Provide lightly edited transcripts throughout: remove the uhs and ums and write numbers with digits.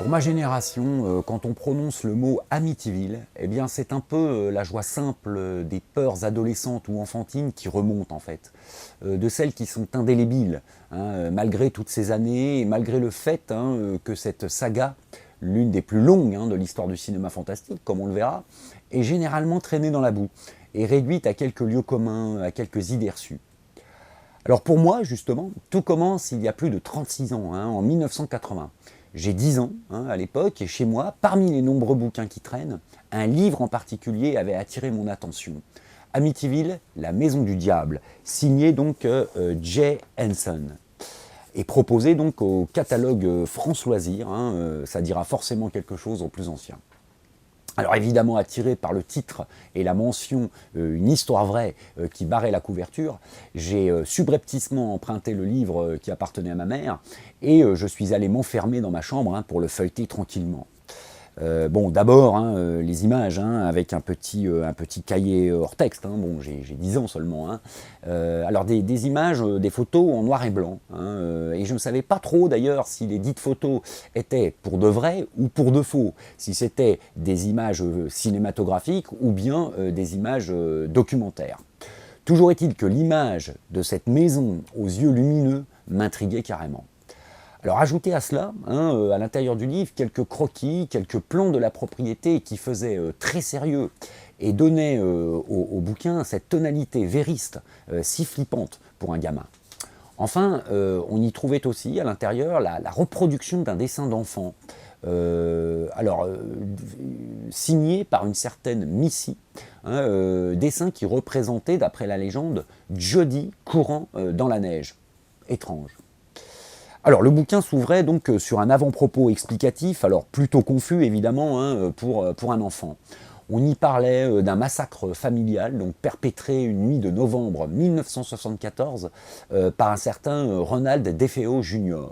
Pour ma génération, quand on prononce le mot Amityville, eh bien c'est un peu la joie simple des peurs adolescentes ou enfantines qui remontent en fait, de celles qui sont indélébiles, hein, malgré toutes ces années et malgré le fait que cette saga, l'une des plus longues de l'histoire du cinéma fantastique, comme on le verra, est généralement traînée dans la boue et réduite à quelques lieux communs, à quelques idées reçues. Alors pour moi, justement, tout commence il y a plus de 36 ans, en 1980. J'ai 10 ans à l'époque et chez moi, parmi les nombreux bouquins qui traînent, un livre en particulier avait attiré mon attention. Amityville, la maison du diable, signé donc Jay Henson et proposé donc au catalogue France Loisirs, ça dira forcément quelque chose aux plus anciens. Alors évidemment attiré par le titre et la mention une histoire vraie qui barrait la couverture, j'ai subrepticement emprunté le livre qui appartenait à ma mère et je suis allé m'enfermer dans ma chambre pour le feuilleter tranquillement. Bon, d'abord, les images, avec un petit cahier hors texte. Bon, j'ai 10 ans seulement. Alors, des images, des photos en noir et blanc. Et je ne savais pas trop, d'ailleurs, si les dites photos étaient pour de vrai ou pour de faux. Si c'était des images cinématographiques ou bien des images documentaires. Toujours est-il que l'image de cette maison aux yeux lumineux m'intriguait carrément. Alors ajoutez à cela, à l'intérieur du livre, quelques croquis, quelques plans de la propriété qui faisaient très sérieux et donnaient au bouquin cette tonalité vériste, si flippante pour un gamin. Enfin, on y trouvait aussi à l'intérieur la reproduction d'un dessin d'enfant, signé par une certaine Missy, dessin qui représentait, d'après la légende, Jody courant dans la neige. Étrange. Alors le bouquin s'ouvrait donc sur un avant-propos explicatif, alors plutôt confus évidemment pour un enfant. On y parlait d'un massacre familial, donc perpétré une nuit de novembre 1974 par un certain Ronald DeFeo Jr.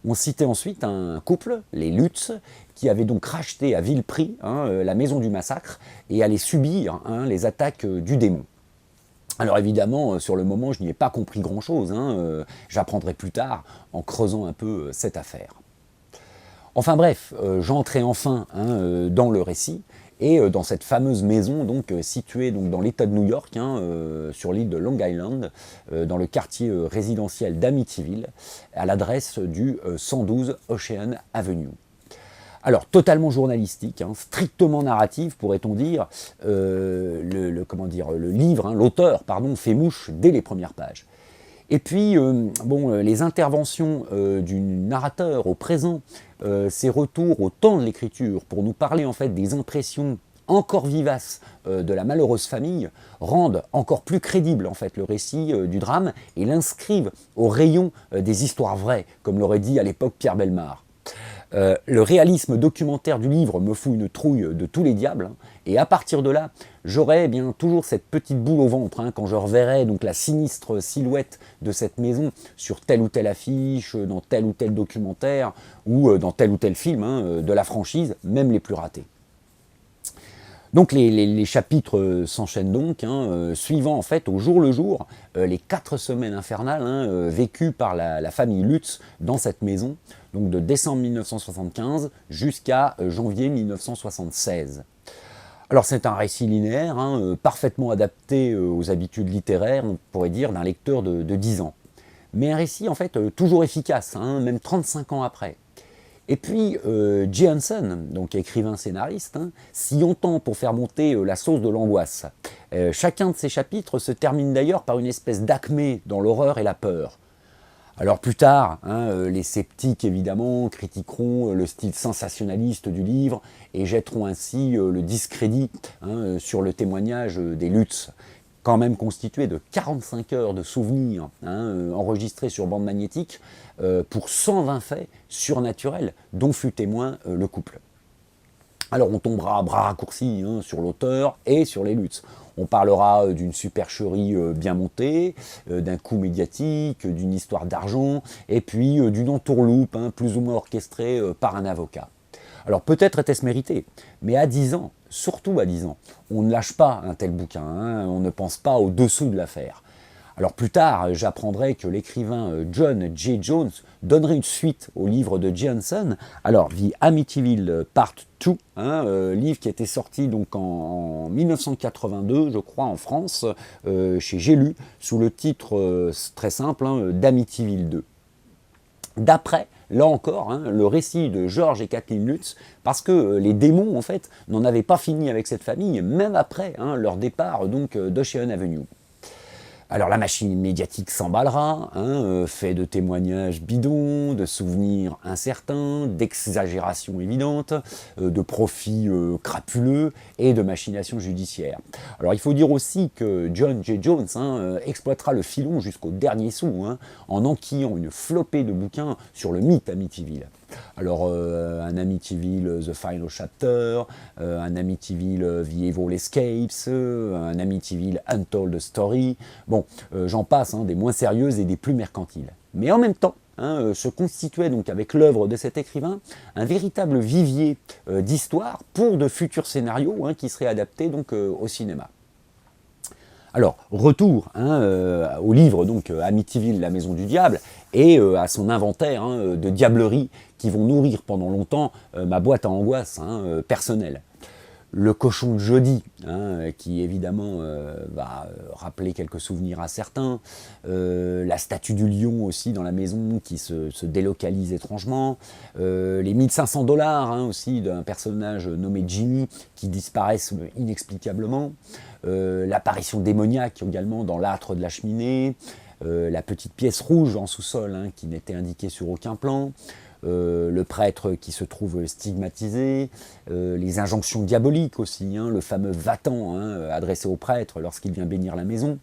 On citait ensuite un couple, les Lutz, qui avait donc racheté à vil prix la maison du massacre et allait subir les attaques du démon. Alors évidemment, sur le moment, je n'y ai pas compris grand-chose, j'apprendrai plus tard en creusant un peu cette affaire. Enfin bref, j'entrais enfin dans le récit, et dans cette fameuse maison donc, située donc, dans l'État de New York, sur l'île de Long Island, dans le quartier résidentiel d'Amityville, à l'adresse du 112 Ocean Avenue. Alors, totalement journalistique, strictement narratif, pourrait-on dire, le livre, l'auteur, fait mouche dès les premières pages. Et puis, les interventions du narrateur au présent, ses retours au temps de l'écriture, pour nous parler en fait des impressions encore vivaces de la malheureuse famille, rendent encore plus crédible en fait le récit du drame et l'inscrivent au rayon des histoires vraies, comme l'aurait dit à l'époque Pierre Bellemare. Le réalisme documentaire du livre me fout une trouille de tous les diables, et à partir de là, j'aurai toujours cette petite boule au ventre quand je reverrai donc la sinistre silhouette de cette maison sur telle ou telle affiche, dans tel ou tel documentaire, ou dans tel ou tel film de la franchise, même les plus ratés. Donc les chapitres s'enchaînent donc, suivant en fait au jour le jour les 4 semaines infernales vécues par la famille Lutz dans cette maison, donc de décembre 1975 jusqu'à janvier 1976. Alors c'est un récit linéaire, parfaitement adapté aux habitudes littéraires, on pourrait dire, d'un lecteur de 10 ans. Mais un récit en fait toujours efficace, même 35 ans après. Et puis, Jay Henson, donc écrivain-scénariste, s'y entend pour faire monter la sauce de l'angoisse. Chacun de ces chapitres se termine d'ailleurs par une espèce d'acmé dans l'horreur et la peur. Alors plus tard, les sceptiques évidemment critiqueront le style sensationnaliste du livre et jetteront ainsi le discrédit sur le témoignage des Lutz, quand même constitué de 45 heures de souvenirs enregistrés sur bande magnétique pour 120 faits surnaturels dont fut témoin le couple. Alors on tombera à bras raccourcis sur l'auteur et sur les Lutz. On parlera d'une supercherie bien montée, d'un coup médiatique, d'une histoire d'argent, et puis d'une entourloupe plus ou moins orchestrée par un avocat. Alors peut-être était-ce mérité, mais à 10 ans, surtout à 10 ans, on ne lâche pas un tel bouquin, on ne pense pas au dessous de l'affaire. Alors plus tard, j'apprendrai que l'écrivain John J. Jones donnerait une suite au livre de Johnson, alors The Amityville Part 2, livre qui était sorti donc en 1982, je crois, en France, chez J'ai lu, sous le titre très simple d'Amityville 2. D'après, là encore, le récit de George et Kathleen Lutz, parce que les démons, en fait, n'en avaient pas fini avec cette famille, même après leur départ donc d'Ocean Avenue. Alors la machine médiatique s'emballera, fait de témoignages bidons, de souvenirs incertains, d'exagérations évidentes, de profits crapuleux et de machinations judiciaires. Alors il faut dire aussi que John J. Jones exploitera le filon jusqu'au dernier sou, en enquillant une flopée de bouquins sur le mythe Amityville. Alors un Amityville The Final Chapter, un Amityville The Evil Escapes, un Amityville Untold Story, bon, j'en passe, des moins sérieuses et des plus mercantiles. Mais en même temps, se constituait donc avec l'œuvre de cet écrivain un véritable vivier d'histoires pour de futurs scénarios qui seraient adaptés donc au cinéma. Alors, retour au livre donc Amityville, la maison du diable, et à son inventaire de diableries qui vont nourrir pendant longtemps ma boîte à angoisse personnelle. Le cochon de jeudi, qui évidemment va rappeler quelques souvenirs à certains. La statue du lion aussi dans la maison qui se délocalise étrangement. Les 1500 $ aussi d'un personnage nommé Jimmy qui disparaissent inexplicablement. L'apparition démoniaque également dans l'âtre de la cheminée. La petite pièce rouge en sous-sol qui n'était indiquée sur aucun plan. Le prêtre qui se trouve stigmatisé, les injonctions diaboliques aussi, le fameux va-t'en adressé au prêtre lorsqu'il vient bénir la maison,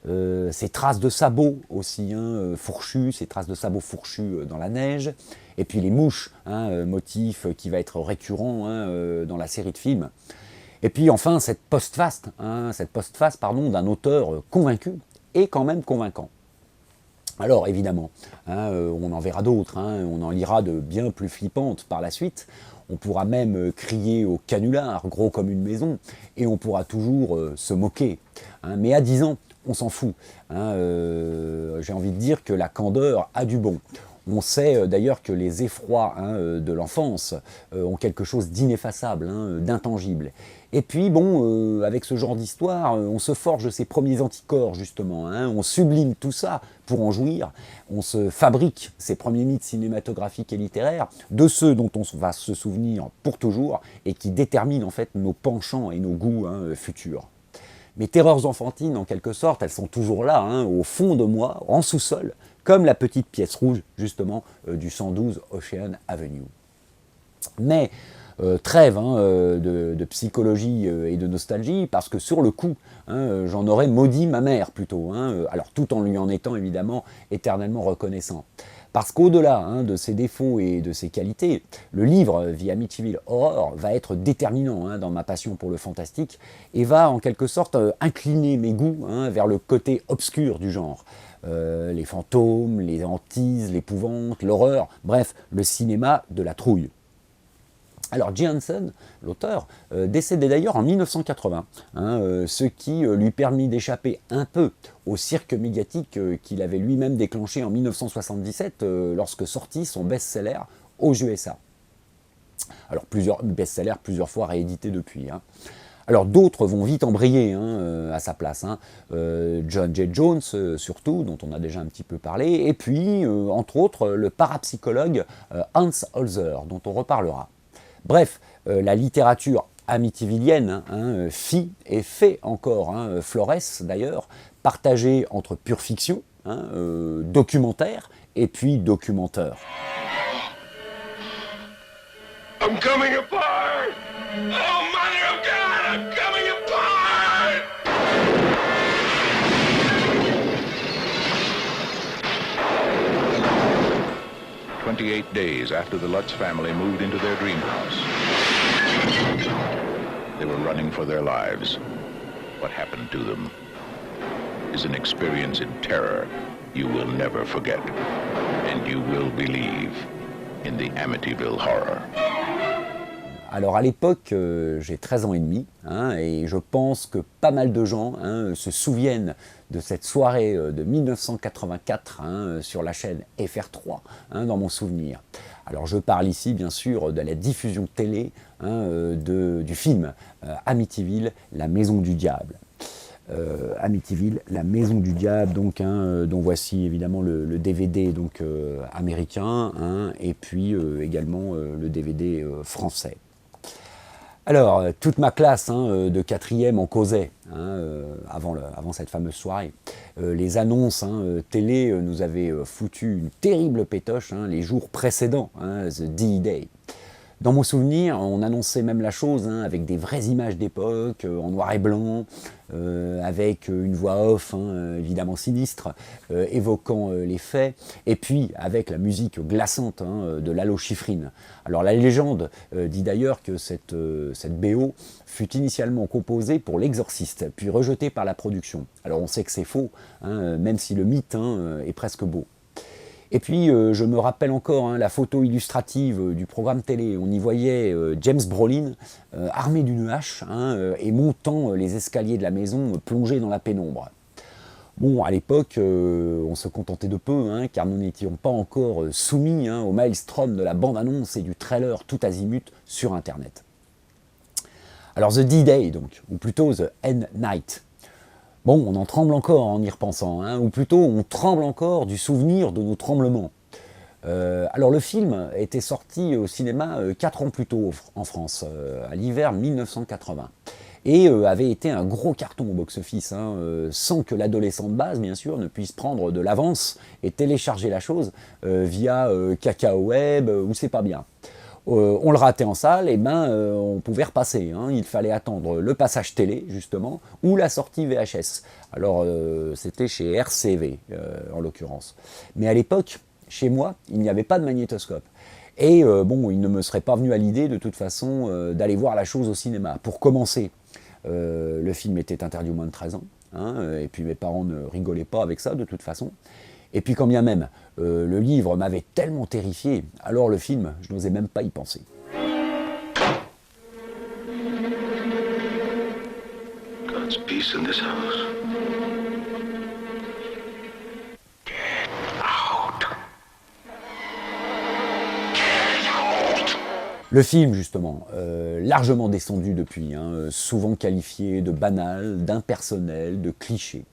ces traces de sabots aussi fourchus, ces traces de sabots fourchus dans la neige, et puis les mouches, motif qui va être récurrent dans la série de films. Et puis enfin cette postface d'un auteur convaincu et quand même convaincant. Alors évidemment, on en verra d'autres, on en lira de bien plus flippantes par la suite. On pourra même crier au canular, gros comme une maison, et on pourra toujours se moquer. Mais à 10 ans, on s'en fout. J'ai envie de dire que la candeur a du bon. On sait d'ailleurs que les effrois de l'enfance ont quelque chose d'ineffaçable, d'intangible. Et puis bon, avec ce genre d'histoire, on se forge ses premiers anticorps justement, on sublime tout ça pour en jouir, on se fabrique ses premiers mythes cinématographiques et littéraires, de ceux dont on va se souvenir pour toujours et qui déterminent en fait nos penchants et nos goûts futurs. Mes terreurs enfantines, en quelque sorte, elles sont toujours là, au fond de moi, en sous-sol, comme la petite pièce rouge, justement, du 112 Ocean Avenue. Mais trêve de psychologie et de nostalgie, parce que sur le coup, j'en aurais maudit ma mère plutôt, alors tout en lui en étant évidemment éternellement reconnaissant. Parce qu'au-delà de ses défauts et de ses qualités, le livre The Amityville Horror va être déterminant dans ma passion pour le fantastique et va en quelque sorte incliner mes goûts vers le côté obscur du genre. Les fantômes, les hantises, l'épouvante, l'horreur, bref, le cinéma de la trouille. Alors Johnson, l'auteur, décédait d'ailleurs en 1980, ce qui lui permit d'échapper un peu au cirque médiatique qu'il avait lui-même déclenché en 1977 lorsque sortit son best-seller aux USA. Alors plusieurs best-sellers, plusieurs fois réédités depuis. Alors d'autres vont vite embrayer à sa place. John J. Jones surtout, dont on a déjà un petit peu parlé, et puis entre autres le parapsychologue Hans Holzer, dont on reparlera. Bref, la littérature amityvillienne fit et fait encore florès d'ailleurs, partagée entre pure fiction, documentaire et puis documenteur. I'm coming apart! Oh, mother of God, I'm coming apart! 28 days after the Lutz family moved into their dream house. They were running for their lives. What happened to them is an experience in terror you will never forget. And you will believe in the Amityville Horror. Alors à l'époque, j'ai 13 ans et demi, hein, et je pense que pas mal de gens se souviennent de cette soirée de 1984 sur la chaîne FR3, dans mon souvenir. Alors je parle ici bien sûr de la diffusion télé du film Amityville, la maison du diable. Amityville, la maison du diable, donc, dont voici évidemment le DVD donc, américain, et puis également le DVD français. Alors, toute ma classe de 4e en causait avant cette fameuse soirée. Les annonces télé nous avaient foutu une terrible pétoche les jours précédents, The D-Day. Dans mon souvenir, on annonçait même la chose avec des vraies images d'époque, en noir et blanc, avec une voix off évidemment sinistre, évoquant les faits, et puis avec la musique glaçante de Lalo Schifrin. Alors la légende dit d'ailleurs que cette BO fut initialement composée pour L'Exorciste, puis rejetée par la production. Alors on sait que c'est faux, même si le mythe est presque beau. Et puis, je me rappelle encore la photo illustrative du programme télé. On y voyait James Brolin armé d'une hache et montant les escaliers de la maison plongé dans la pénombre. Bon, à l'époque, on se contentait de peu, car nous n'étions pas encore soumis au maelstrom de la bande-annonce et du trailer tout azimut sur Internet. Alors, The D-Day, donc, ou plutôt The End Night. Bon, on en tremble encore en y repensant, ou plutôt on tremble encore du souvenir de nos tremblements. Alors le film était sorti au cinéma 4 ans plus tôt en France, à l'hiver 1980, et avait été un gros carton au box-office, sans que l'adolescent de base, bien sûr, ne puisse prendre de l'avance et télécharger la chose via Kakao Web ou C'est pas bien. On le ratait en salle, et on pouvait repasser. Il fallait attendre le passage télé, justement, ou la sortie VHS. Alors, c'était chez RCV, en l'occurrence. Mais à l'époque, chez moi, il n'y avait pas de magnétoscope. Et il ne me serait pas venu à l'idée, de toute façon, d'aller voir la chose au cinéma. Pour commencer, le film était interdit aux moins de 13 ans. Et puis mes parents ne rigolaient pas avec ça, de toute façon. Et puis quand bien même, le livre m'avait tellement terrifié, alors le film, je n'osais même pas y penser. God's peace in this house. Le film, justement, largement descendu depuis, souvent qualifié de banal, d'impersonnel, de cliché.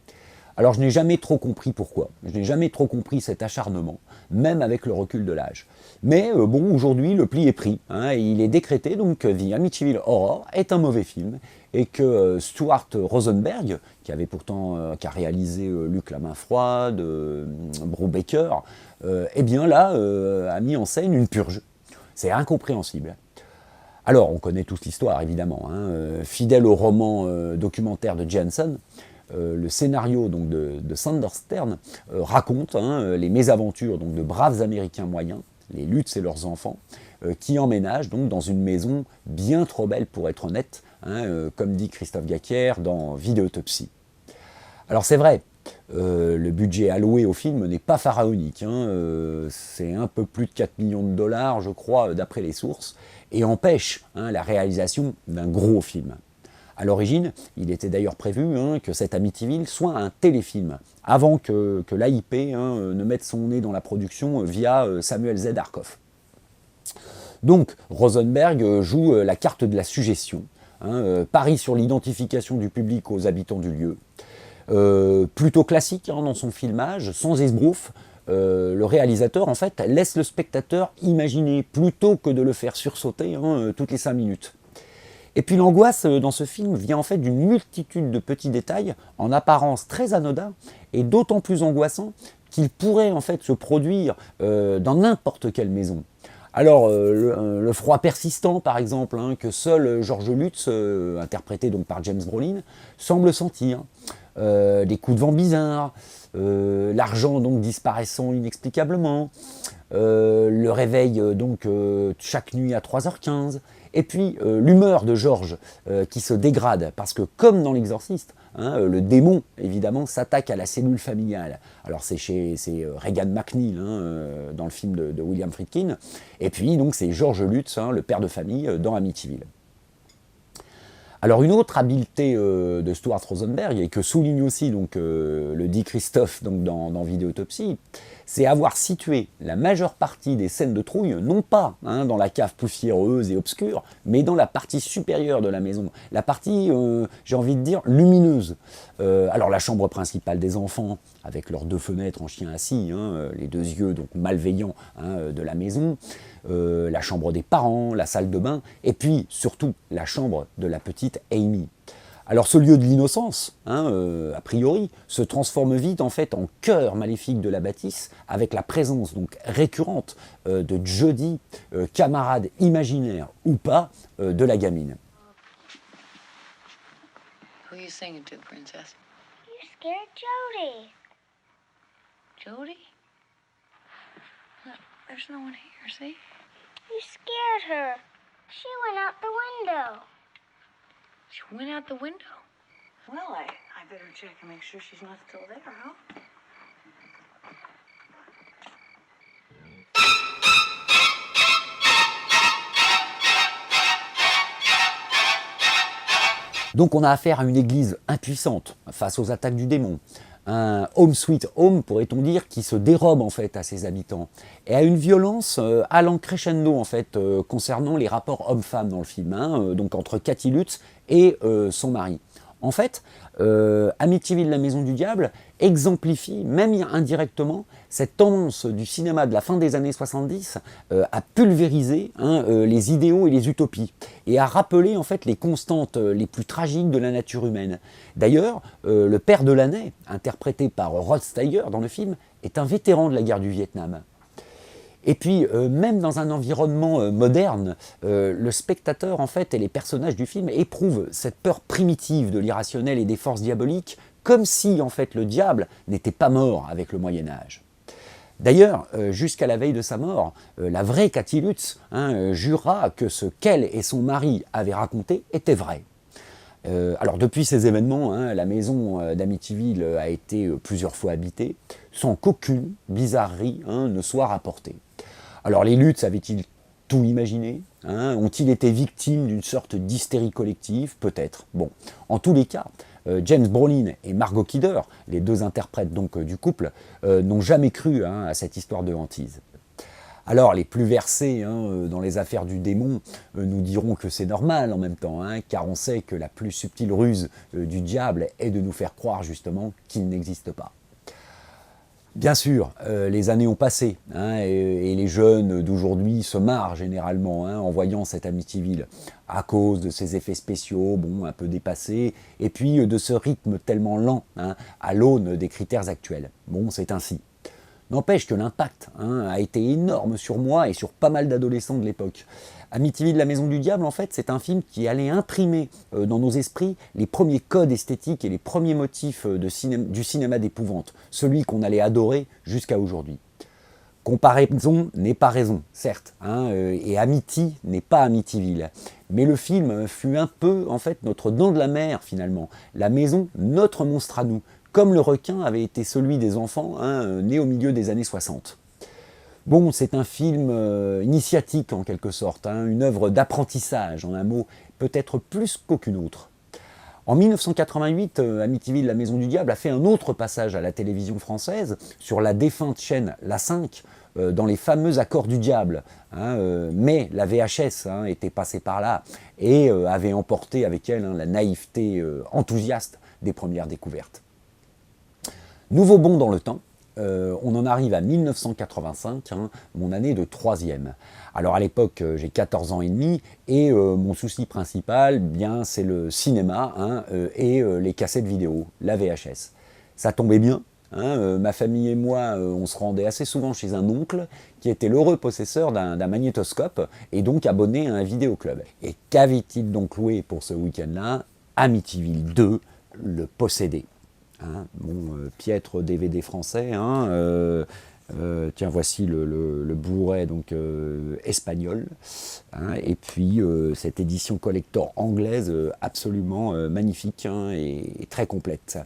Alors je n'ai jamais trop compris pourquoi, je n'ai jamais trop compris cet acharnement, même avec le recul de l'âge. Mais aujourd'hui le pli est pris, et il est décrété donc que The Amityville Horror est un mauvais film, et que Stuart Rosenberg, qui a réalisé Luc la main froide, Brubaker, a mis en scène une purge. C'est incompréhensible. Alors on connaît tous l'histoire évidemment, fidèle au roman documentaire de Jensen. Le scénario donc, de Sandor Stern raconte les mésaventures donc, de braves Américains moyens, les Lutz et leurs enfants, qui emménagent donc, dans une maison bien trop belle pour être honnête, comme dit Christophe Gacquière dans Vidéotopsie. Alors c'est vrai, le budget alloué au film n'est pas pharaonique, c'est un peu plus de 4 millions de dollars je crois d'après les sources, et empêche la réalisation d'un gros film. À l'origine, il était d'ailleurs prévu que cet Amityville soit un téléfilm, avant que l'AIP ne mette son nez dans la production via Samuel Z. Arkoff. Donc, Rosenberg joue la carte de la suggestion, parie sur l'identification du public aux habitants du lieu. Plutôt classique dans son filmage, sans esbrouf, le réalisateur en fait laisse le spectateur imaginer plutôt que de le faire sursauter toutes les 5 minutes. Et puis l'angoisse dans ce film vient en fait d'une multitude de petits détails en apparence très anodins et d'autant plus angoissants qu'ils pourraient en fait se produire dans n'importe quelle maison. Alors le froid persistant par exemple que seul George Lutz, interprété donc par James Brolin, semble sentir, des coups de vent bizarres, l'argent donc disparaissant inexplicablement, le réveil donc chaque nuit à 3h15. Et puis l'humeur de George qui se dégrade, parce que comme dans L'Exorciste, le démon, évidemment, s'attaque à la cellule familiale. Alors c'est Regan McNeil dans le film de William Friedkin. Et puis donc c'est George Lutz, le père de famille, dans Amityville. Alors une autre habileté de Stuart Rosenberg, et que souligne aussi donc, le dit Christophe donc, dans Vidéotopsie, c'est avoir situé la majeure partie des scènes de trouille, non pas dans la cave poussiéreuse et obscure, mais dans la partie supérieure de la maison, la partie, j'ai envie de dire, lumineuse. Alors la chambre principale des enfants, avec leurs 2 fenêtres en chien assis, les 2 yeux donc malveillants de la maison, la chambre des parents, la salle de bain, et puis surtout la chambre de la petite Amy. Alors ce lieu de l'innocence, a priori, se transforme vite en fait en cœur maléfique de la bâtisse, avec la présence donc récurrente de Jodie, camarade imaginaire ou pas, de la gamine. Who are you singing to, princess? You scared Jody. Jody? Look, there's no one here, see? You scared her. She went out the window. She went out the window. Well, I better check and make sure she's not still there, huh? Donc on a affaire à une église impuissante face aux attaques du démon. Un home sweet home, pourrait-on dire, qui se dérobe en fait à ses habitants. Et à une violence allant crescendo en fait concernant les rapports hommes-femmes dans le film, donc entre Cathy Lutz et son mari. En fait, Amityville, la maison du diable, exemplifie, même indirectement, cette tendance du cinéma de la fin des années 70 à pulvériser les idéaux et les utopies, et à rappeler en fait les constantes les plus tragiques de la nature humaine. D'ailleurs, le père de Laney, interprété par Rod Steiger dans le film, est un vétéran de la guerre du Vietnam. Et puis, même dans un environnement moderne, le spectateur en fait, et les personnages du film éprouvent cette peur primitive de l'irrationnel et des forces diaboliques, comme si en fait, le diable n'était pas mort avec le Moyen-Âge. D'ailleurs, jusqu'à la veille de sa mort, la vraie Cathy Lutz jura que ce qu'elle et son mari avaient raconté était vrai. Alors depuis ces événements, la maison d'Amityville a été plusieurs fois habitée, sans qu'aucune bizarrerie ne soit rapportée. Alors les Lutz avaient-ils tout imaginé? Ont-ils été victimes d'une sorte d'hystérie collective? Peut-être. Bon, en tous les cas, James Brolin et Margot Kidder, les 2 interprètes donc du couple, n'ont jamais cru à cette histoire de hantise. Alors les plus versés dans les affaires du démon nous diront que c'est normal en même temps, car on sait que la plus subtile ruse du diable est de nous faire croire justement qu'il n'existe pas. Bien sûr, les années ont passé, et les jeunes d'aujourd'hui se marrent généralement en voyant cette Amityville, à cause de ces effets spéciaux, un peu dépassés, et puis de ce rythme tellement lent, à l'aune des critères actuels. Bon, c'est ainsi. N'empêche que l'impact a été énorme sur moi et sur pas mal d'adolescents de l'époque. Amityville, la maison du diable, en fait, c'est un film qui allait imprimer dans nos esprits les premiers codes esthétiques et les premiers motifs du cinéma d'épouvante, celui qu'on allait adorer jusqu'à aujourd'hui. Comparaison n'est pas raison, certes, et Amity n'est pas Amityville. Mais le film fut un peu, en fait, notre dent de la mer, finalement. La maison, notre monstre à nous, comme le requin avait été celui des enfants nés au milieu des années 60. Bon, c'est un film initiatique en quelque sorte, une œuvre d'apprentissage en un mot, peut-être plus qu'aucune autre. En 1988, Amityville, la maison du diable, a fait un autre passage à la télévision française sur la défunte chaîne La 5, dans les fameux accords du diable. Mais la VHS était passée par là et avait emporté avec elle la naïveté enthousiaste des premières découvertes. Nouveau bond dans le temps, on en arrive à 1985, mon année de 3e. Alors à l'époque, j'ai 14 ans et demi, et mon souci principal, c'est le cinéma et les cassettes vidéo, la VHS. Ça tombait bien, ma famille et moi, on se rendait assez souvent chez un oncle qui était l'heureux possesseur d'un magnétoscope et donc abonné à un vidéoclub. Et qu'avait-il donc loué pour ce week-end-là? Amityville 2, le possédé. Piètre DVD français, Tiens, voici le Blu-ray donc espagnol, hein, et puis cette édition collector anglaise absolument magnifique, hein, et très complète.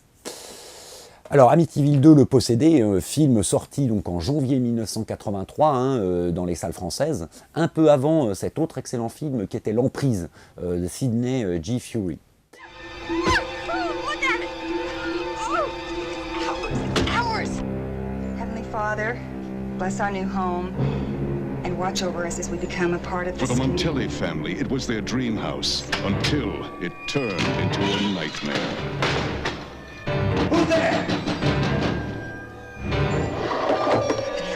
Alors Amityville 2, Le Possédé, film sorti donc en janvier 1983 hein, dans les salles françaises, un peu avant cet autre excellent film qui était L'Emprise de Sidney G. Furie. Heavenly Father, bless our new home and watch over us as we become a part of For this. the Montelli family, it was their dream house until it turned into a nightmare. I'm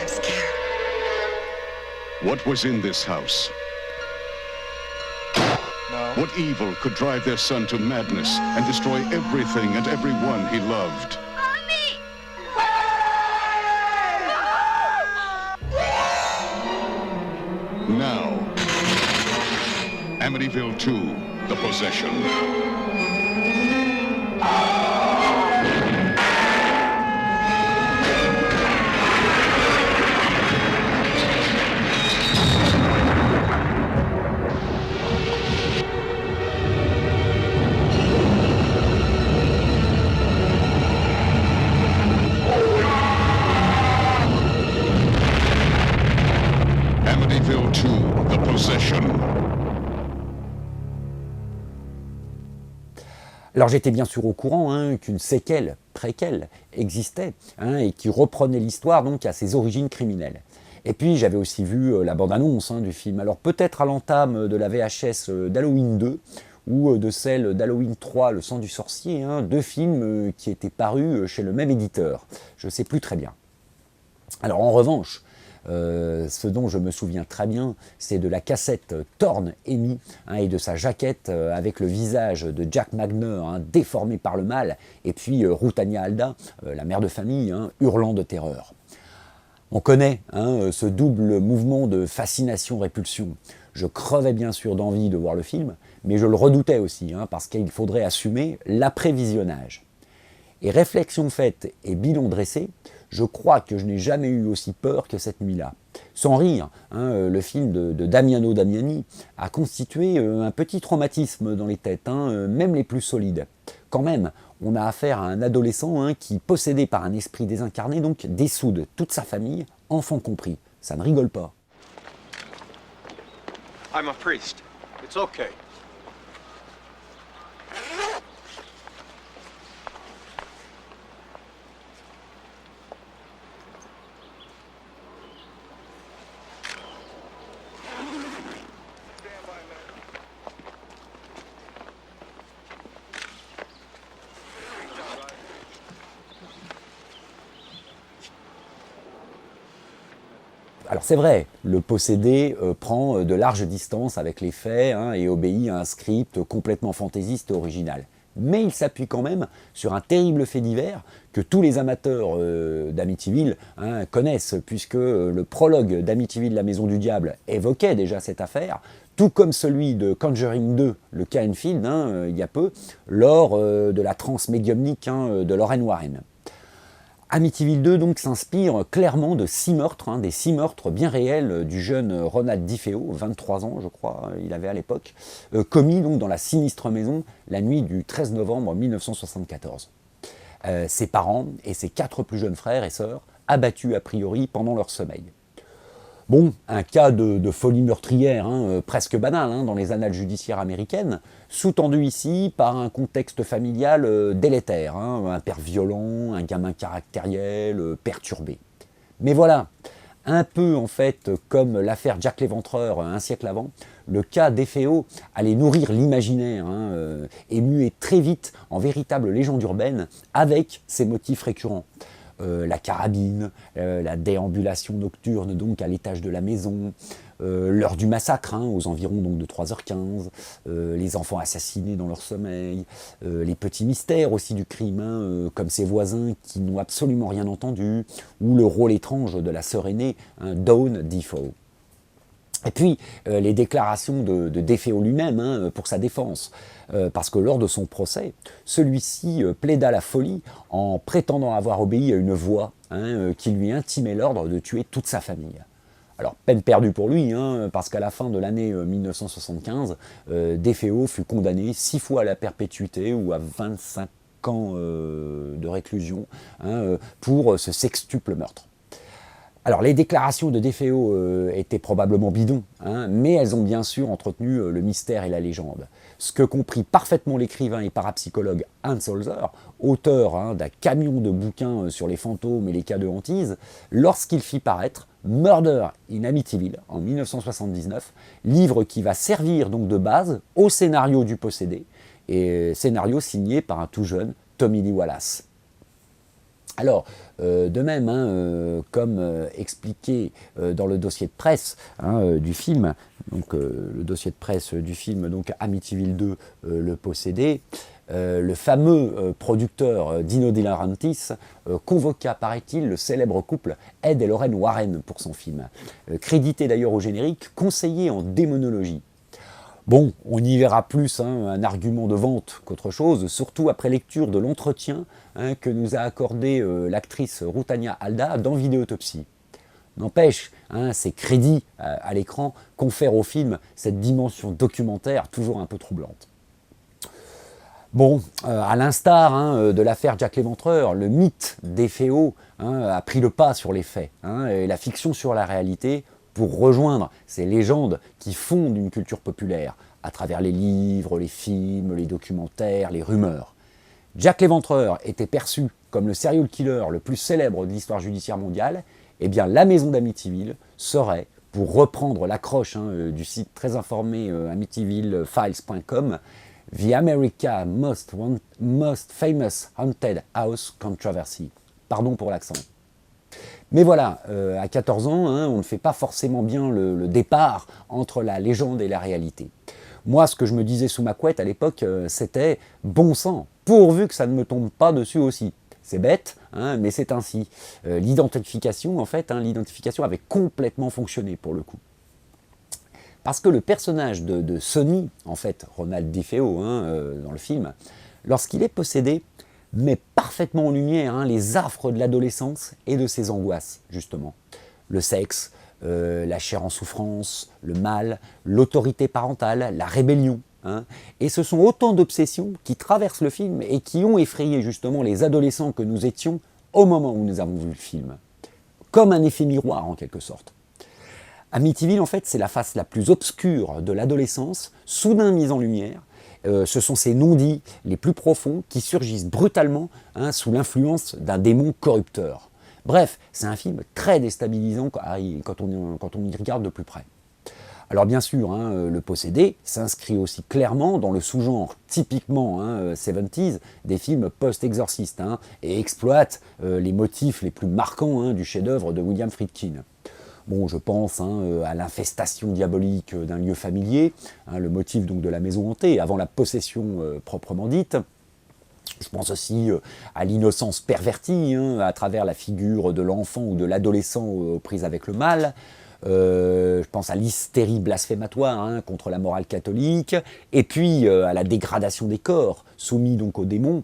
scared. What was in this house? What evil could drive their son to madness and destroy everything and everyone he loved? Now, Amityville 2, The Possession. Amityville 2, The Possession. Alors j'étais bien sûr au courant hein, qu'une séquelle, préquelle, existait hein, et qui reprenait l'histoire donc à ses origines criminelles. Et puis j'avais aussi vu la bande-annonce hein, du film. Alors peut-être à l'entame de la VHS d'Halloween 2 ou de celle d'Halloween 3, Le sang du sorcier, hein, deux films qui étaient parus chez le même éditeur. Je ne sais plus très bien. Alors en revanche, ce dont je me souviens très bien, c'est de la cassette Thorn Amy hein, et de sa jaquette avec le visage de Jack Magner hein, déformé par le mal, et puis Rutania Alda, la mère de famille, hein, hurlant de terreur. On connaît hein, ce double mouvement de fascination-répulsion. Je crevais bien sûr d'envie de voir le film, mais je le redoutais aussi, hein, parce qu'il faudrait assumer l'après-visionnage. Et réflexion faite et bilan dressé, je crois que je n'ai jamais eu aussi peur que cette nuit-là. Sans rire, hein, le film de Damiano Damiani a constitué un petit traumatisme dans les têtes, hein, même les plus solides. Quand même, on a affaire à un adolescent hein, qui, possédé par un esprit désincarné, donc dessoude toute sa famille, enfants compris. Ça ne rigole pas. I'm a priest. It's okay. Alors c'est vrai, Le Possédé prend de larges distances avec les faits hein, et obéit à un script complètement fantaisiste et original. Mais il s'appuie quand même sur un terrible fait divers que tous les amateurs d'Amityville hein, connaissent, puisque le prologue d'Amityville, la maison du diable, évoquait déjà cette affaire, tout comme celui de Conjuring 2, le cas Enfield, hein, il y a peu, lors de la transe médiumnique hein, de Lorraine Warren. Amityville 2 donc s'inspire clairement de 6 meurtres, hein, des 6 meurtres bien réels du jeune Ronald DiFeo, 23 ans je crois, il avait à l'époque, commis donc dans la sinistre maison la nuit du 13 novembre 1974. Ses parents et ses 4 plus jeunes frères et sœurs abattus a priori pendant leur sommeil. Bon, un cas de folie meurtrière hein, presque banal hein, dans les annales judiciaires américaines, sous-tendu ici par un contexte familial délétère, hein, un père violent, un gamin caractériel, perturbé. Mais voilà, un peu en fait comme l'affaire Jack l'Éventreur un siècle avant, le cas d'Efeo allait nourrir l'imaginaire hein, et muer très vite en véritable légende urbaine avec ses motifs récurrents. La carabine, la déambulation nocturne donc à l'étage de la maison, l'heure du massacre hein, aux environs donc de 3h15, les enfants assassinés dans leur sommeil, les petits mystères aussi du crime, hein, comme ses voisins qui n'ont absolument rien entendu, ou le rôle étrange de la sœur aînée, hein, Dawn Defoe. Et puis, les déclarations de DeFeo lui-même hein, pour sa défense. Parce que lors de son procès, celui-ci plaida la folie en prétendant avoir obéi à une voix hein, qui lui intimait l'ordre de tuer toute sa famille. Alors, peine perdue pour lui, hein, parce qu'à la fin de l'année 1975, DeFeo fut condamné 6 fois à la perpétuité ou à 25 ans de réclusion hein, pour ce sextuple meurtre. Alors, les déclarations de DeFeo étaient probablement bidons, hein, mais elles ont bien sûr entretenu le mystère et la légende. Ce que comprit parfaitement l'écrivain et parapsychologue Hans Holzer, auteur hein, d'un camion de bouquins sur les fantômes et les cas de hantise, lorsqu'il fit paraître Murder in Amityville en 1979, livre qui va servir donc de base au scénario du Possédé, et scénario signé par un tout jeune Tommy Lee Wallace. Alors, de même, hein, comme expliqué dans le dossier de presse hein, du film, donc le dossier de presse du film donc Amityville 2, Le Possédé, le fameux producteur Dino De Laurentiis convoqua, paraît-il, le célèbre couple Ed et Lorraine Warren pour son film, crédité d'ailleurs au générique, conseillé en démonologie. Bon, on y verra plus hein, un argument de vente qu'autre chose, surtout après lecture de l'entretien hein, que nous a accordé l'actrice Rutanya Alda dans Vidéotopsie. N'empêche, hein, ces crédits à l'écran confèrent au film cette dimension documentaire toujours un peu troublante. Bon, à l'instar hein, de l'affaire Jack l'Éventreur, le mythe DeFeo hein, a pris le pas sur les faits, hein, et la fiction sur la réalité, pour rejoindre ces légendes qui fondent une culture populaire à travers les livres, les films, les documentaires, les rumeurs. Jack l'Éventreur était perçu comme le serial killer le plus célèbre de l'histoire judiciaire mondiale, eh bien la maison d'Amityville serait, pour reprendre l'accroche hein, du site très informé amityvillefiles.com, The America Most Famous Haunted House Controversy. Pardon pour l'accent. Mais voilà, à 14 ans, hein, on ne fait pas forcément bien le départ entre la légende et la réalité. Moi, ce que je me disais sous ma couette à l'époque, c'était « bon sang, pourvu que ça ne me tombe pas dessus aussi ». C'est bête, hein, mais c'est ainsi. L'identification, en fait, hein, l'identification avait complètement fonctionné pour le coup. Parce que le personnage de Sonny, en fait, Ronald DeFeo, hein, dans le film, lorsqu'il est possédé, met parfaitement en lumière hein, les affres de l'adolescence et de ses angoisses, justement. Le sexe, la chair en souffrance, le mal, l'autorité parentale, la rébellion. Hein. Et ce sont autant d'obsessions qui traversent le film et qui ont effrayé justement les adolescents que nous étions au moment où nous avons vu le film. Comme un effet miroir, en quelque sorte. Amityville, en fait, c'est la face la plus obscure de l'adolescence, soudain mise en lumière. Ce sont ces non-dits les plus profonds qui surgissent brutalement hein, sous l'influence d'un démon corrupteur. Bref, c'est un film très déstabilisant quand on y regarde de plus près. Alors bien sûr, hein, Le Possédé s'inscrit aussi clairement dans le sous-genre typiquement hein, 70s des films post-exorcistes hein, et exploite les motifs les plus marquants hein, du chef-d'œuvre de William Friedkin. Bon, je pense hein, à l'infestation diabolique d'un lieu familier, hein, le motif donc de la maison hantée, avant la possession proprement dite. Je pense aussi à l'innocence pervertie, hein, à travers la figure de l'enfant ou de l'adolescent aux prises avec le mal. Je pense à l'hystérie blasphématoire hein, contre la morale catholique, et puis à la dégradation des corps, soumis donc aux démons,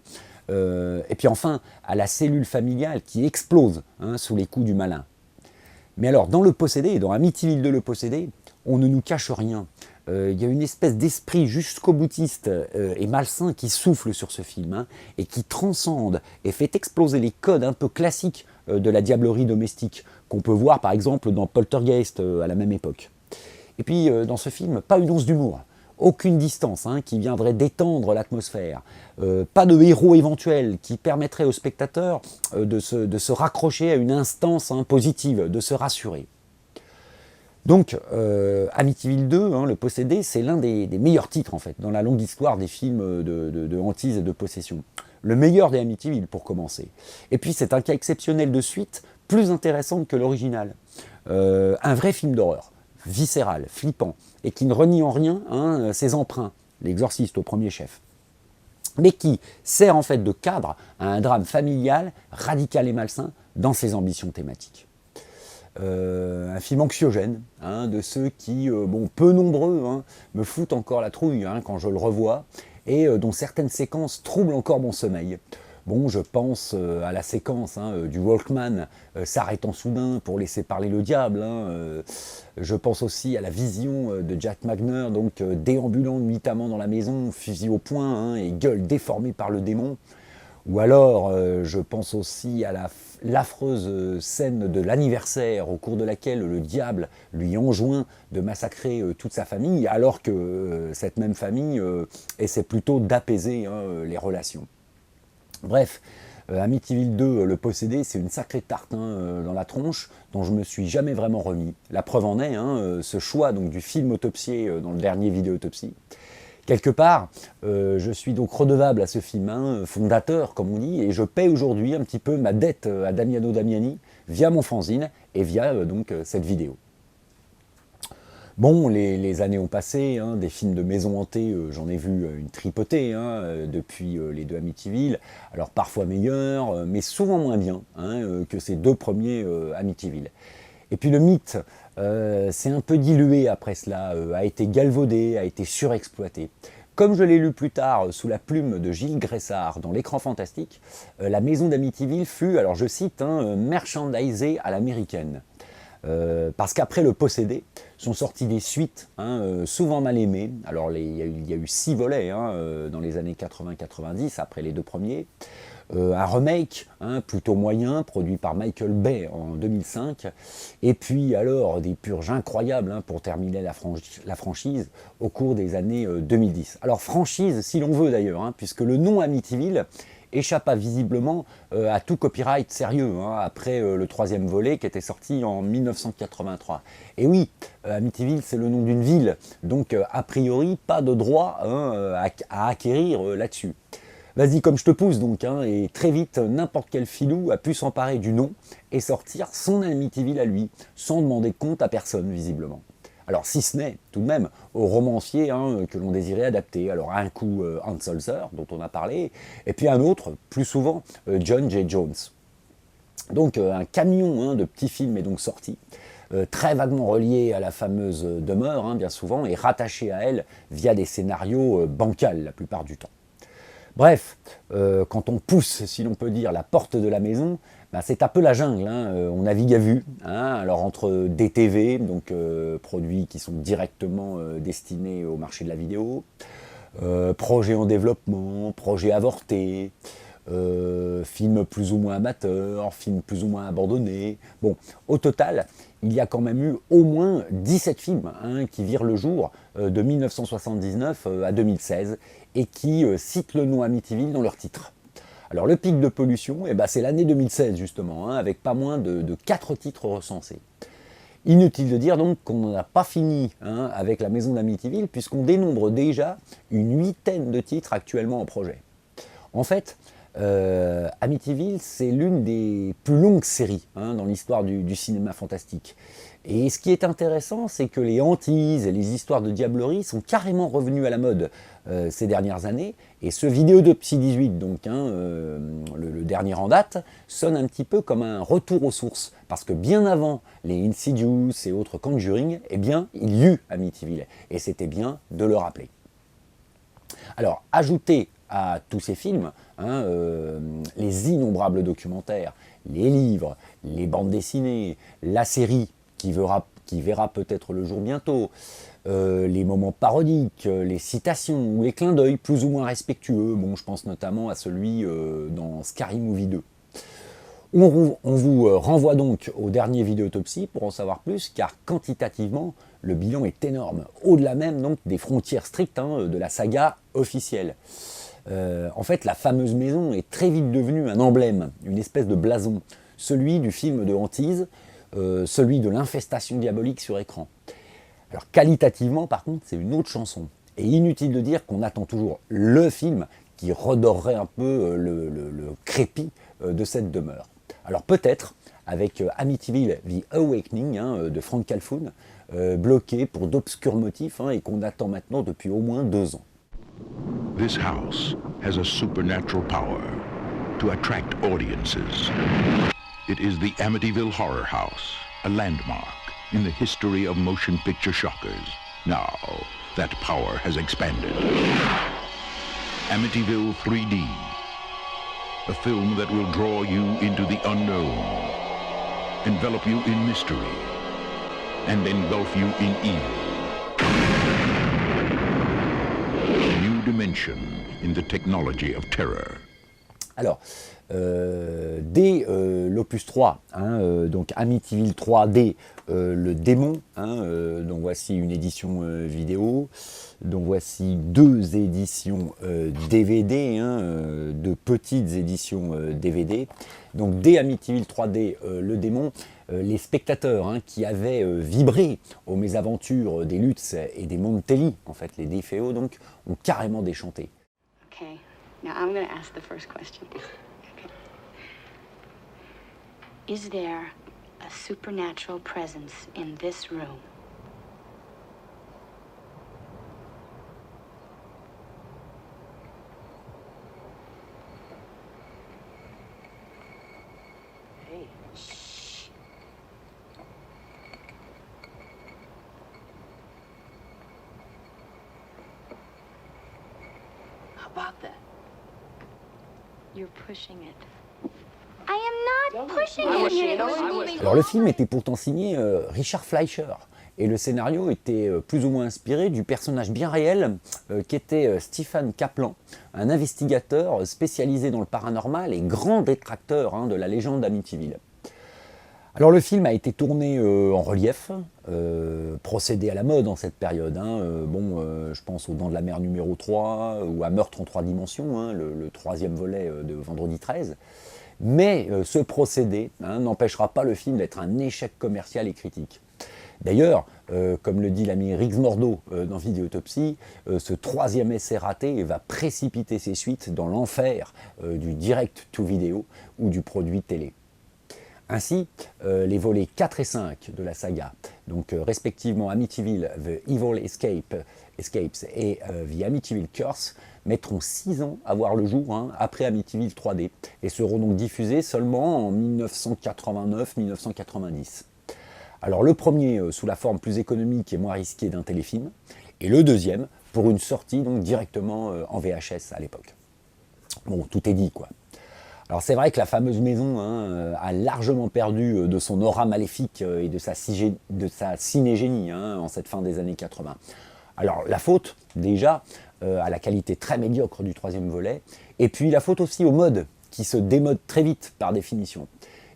et puis enfin à la cellule familiale qui explose hein, sous les coups du malin. Mais alors, dans Le Possédé, dans Amityville 2 Le Possédé, on ne nous cache rien. Il y a une espèce d'esprit jusqu'au boutiste et malsain qui souffle sur ce film, hein, et qui transcende et fait exploser les codes un peu classiques de la diablerie domestique, qu'on peut voir par exemple dans Poltergeist à la même époque. Et puis, dans ce film, pas une once d'humour. Aucune distance hein, qui viendrait détendre l'atmosphère. Pas de héros éventuel qui permettrait au spectateur de se raccrocher à une instance hein, positive, de se rassurer. Donc, Amityville 2, hein, Le Possédé, c'est l'un des meilleurs titres en fait, dans la longue histoire des films de hantise et de possession. Le meilleur des Amityville pour commencer. Et puis c'est un cas exceptionnel de suite, plus intéressante que l'original. Un vrai film d'horreur. Viscéral, flippant, et qui ne renie en rien hein, ses emprunts, l'exorciste au premier chef, mais qui sert en fait de cadre à un drame familial, radical et malsain, dans ses ambitions thématiques. un film anxiogène, hein, de ceux qui, peu nombreux, hein, me foutent encore la trouille hein, quand je le revois, et dont certaines séquences troublent encore mon sommeil. Bon, je pense à la séquence hein, du Walkman s'arrêtant soudain pour laisser parler le diable. Hein, je pense aussi à la vision de Jack Magner, donc déambulant nuitamment dans la maison, fusil au poing hein, et gueule déformée par le démon. Ou alors, je pense aussi à l'affreuse scène de l'anniversaire au cours de laquelle le diable lui enjoint de massacrer toute sa famille, alors que cette même famille essaie plutôt d'apaiser hein, les relations. Bref, Amityville 2, Le Possédé, c'est une sacrée tarte hein, dans la tronche dont je ne me suis jamais vraiment remis. La preuve en est, hein, ce choix donc, du film autopsié dans le dernier Vidéotopsie. Quelque part, je suis donc redevable à ce film, hein, fondateur comme on dit, et je paie aujourd'hui un petit peu ma dette à Damiano Damiani via mon fanzine et via donc cette vidéo. Bon, les années ont passé, hein, des films de maison hantée, j'en ai vu une tripotée hein, depuis les deux Amityville, alors parfois meilleurs, mais souvent moins bien hein, que ces deux premiers Amityville. Et puis le mythe s'est un peu dilué après cela, a été galvaudé, a été surexploité. Comme je l'ai lu plus tard sous la plume de Gilles Gressard dans L'Écran Fantastique, la maison d'Amityville fut, alors je cite, hein, merchandisée à l'américaine. Parce qu'après Le Possédé, sont sorties des suites, hein, souvent mal aimées. Alors il y a eu 6 volets hein, dans les années 80-90, après les deux premiers. Un remake, hein, plutôt moyen, produit par Michael Bay en 2005. Et puis alors des purges incroyables hein, pour terminer la franchise au cours des années 2010. Alors franchise si l'on veut d'ailleurs, hein, puisque le nom Amityville échappa visiblement à tout copyright sérieux, hein, après le troisième volet qui était sorti en 1983. Et oui, Amityville c'est le nom d'une ville, donc a priori pas de droit hein, à acquérir là-dessus. Vas-y comme je te pousse donc, hein, et très vite n'importe quel filou a pu s'emparer du nom et sortir son Amityville à lui, sans demander compte à personne visiblement. Alors si ce n'est tout de même au romancier hein, que l'on désirait adapter. Alors un coup Hans Holzer, dont on a parlé, et puis un autre, plus souvent, John J. Jones. Donc un camion hein, de petits films est donc sorti, très vaguement relié à la fameuse demeure, hein, bien souvent, et rattaché à elle via des scénarios bancals la plupart du temps. Bref, quand on pousse, si l'on peut dire, la porte de la maison, ben c'est un peu la jungle, hein. On navigue à vue, hein. Alors entre DTV, donc produits qui sont directement destinés au marché de la vidéo, projets en développement, projets avortés, films plus ou moins amateurs, films plus ou moins abandonnés. Bon, au total, il y a quand même eu au moins 17 films hein, qui virent le jour de 1979 à 2016 et qui citent le nom Amityville dans leur titre. Alors le pic de pollution, eh ben, c'est l'année 2016 justement, hein, avec pas moins de 4 titres recensés. Inutile de dire donc qu'on n'a pas fini hein, avec la maison d'Amityville, puisqu'on dénombre déjà une 8aine de titres actuellement en projet. En fait, Amityville, c'est l'une des plus longues séries hein, dans l'histoire du cinéma fantastique. Et ce qui est intéressant, c'est que les hantises et les histoires de diablerie sont carrément revenues à la mode ces dernières années. Et ce Vidéotopsie 18, donc, hein, le dernier en date, sonne un petit peu comme un retour aux sources. Parce que bien avant les Insidious et autres Conjuring, eh bien, il y eut Amityville. Et c'était bien de le rappeler. Alors, ajoutez à tous ces films hein, les innombrables documentaires, les livres, les bandes dessinées, la série qui verra peut-être le jour bientôt, les moments parodiques, les citations ou les clins d'œil plus ou moins respectueux. Bon, je pense notamment à celui dans Scary Movie 2. On vous renvoie donc au dernier Vidéotopsie pour en savoir plus, car quantitativement, le bilan est énorme, au-delà même donc des frontières strictes hein, de la saga officielle. En fait, la fameuse maison est très vite devenue un emblème, une espèce de blason, celui du film de hantise, celui de l'infestation diabolique sur écran. Alors qualitativement, par contre, c'est une autre chanson. Et inutile de dire qu'on attend toujours le film qui redorerait un peu le crépi de cette demeure. Alors peut-être avec Amityville The Awakening hein, de Frank Calfoun, bloqué pour d'obscurs motifs hein, et qu'on attend maintenant depuis au moins 2 ans. This house has a supernatural power to attract audiences. It is the Amityville Horror House. a landmark in the history of motion picture shockers. Now, that power has expanded. Amityville 3D, a film that will draw you into the unknown, envelop you in mystery, and engulf you in evil. A new dimension in the technology of terror. Alors, dès l'opus 3, donc Amityville 3D, le démon, donc voici une édition vidéo, donc voici 2 éditions DVD, de petites éditions DVD. Donc dès Amityville 3D, le démon, les spectateurs qui avaient vibré aux mésaventures des Lutz et des Montelli, en fait les DFO, donc, ont carrément déchanté. Okay, now I'm going to ask the first question. Okay. Is there a supernatural presence in this room? Hey. Shh. How about that? You're pushing it. I am not pushing it. Alors le film était pourtant signé Richard Fleischer et le scénario était plus ou moins inspiré du personnage bien réel qui était Stephen Kaplan, un investigateur spécialisé dans le paranormal et grand détracteur de la légende d'Amityville. Alors le film a été tourné en relief, procédé à la mode en cette période. Je pense aux Dents de la Mer numéro 3 ou à Meurtre en 3 dimensions, le 3e volet de Vendredi 13. Mais ce procédé n'empêchera pas le film d'être un échec commercial et critique. D'ailleurs, comme le dit l'ami Riggs Mordo dans Vidéotopsie, ce 3e essai raté va précipiter ses suites dans l'enfer du direct-to-vidéo ou du produit télé. Ainsi, les volets 4 et 5 de la saga, donc respectivement Amityville, The Evil Escapes et The Amityville Curse, mettront 6 ans à voir le jour après Amityville 3D et seront donc diffusés seulement en 1989-1990. Alors le premier sous la forme plus économique et moins risquée d'un téléfilm, et le deuxième pour une sortie donc directement en VHS à l'époque. Bon, tout est dit quoi. Alors c'est vrai que la fameuse maison a largement perdu de son aura maléfique et de sa cinégénie en cette fin des années 80. Alors la faute déjà à la qualité très médiocre du 3e volet, et puis la faute aussi au mode qui se démode très vite par définition.